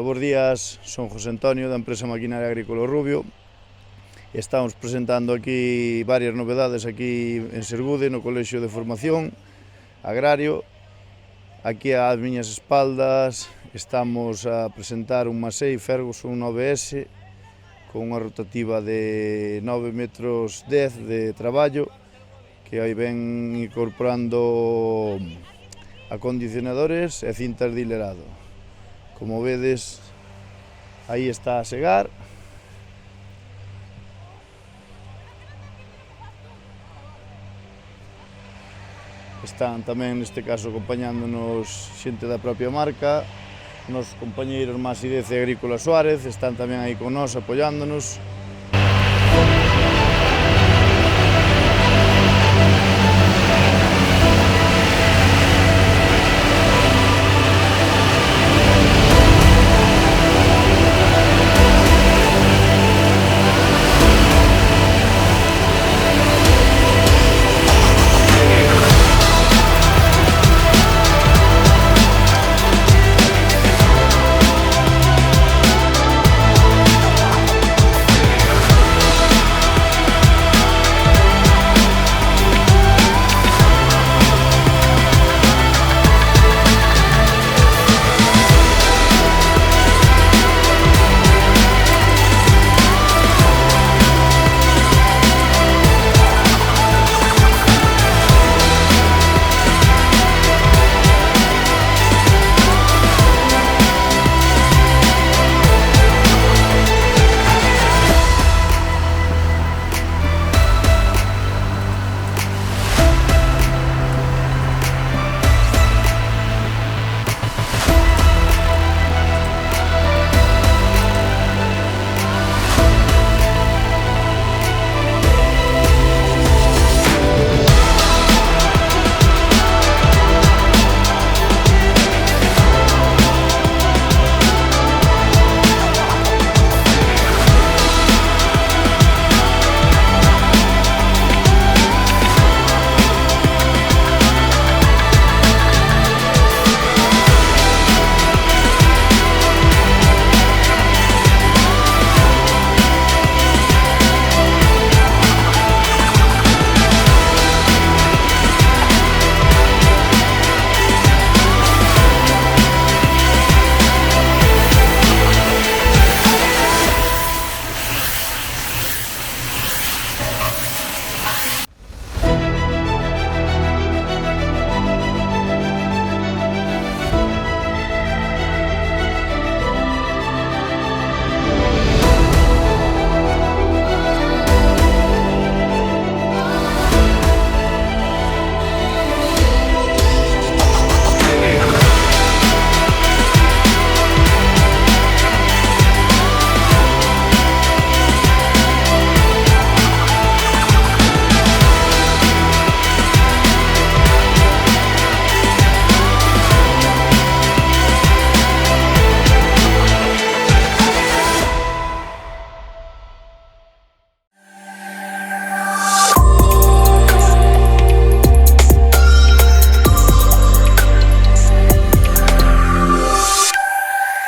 Bos días, son José Antonio da empresa Maquinaria Agrícola O Rubio. Estamos presentando aquí varias novedades aquí en Sergude, no Colexio de Formación Agrario. Aquí ás miñas espaldas estamos a presentar un Massey Ferguson 9S con unha rotativa de 9,10 metros de traballo, que aí ven incorporando acondicionadores e cintas de hilerado. Como vedes, aí está a segar. Están tamén, neste caso, acompañándonos xente da propia marca, nos compañeiros Massey Ferguson y agrícolas Suárez, están tamén aí con nós apoiándonos.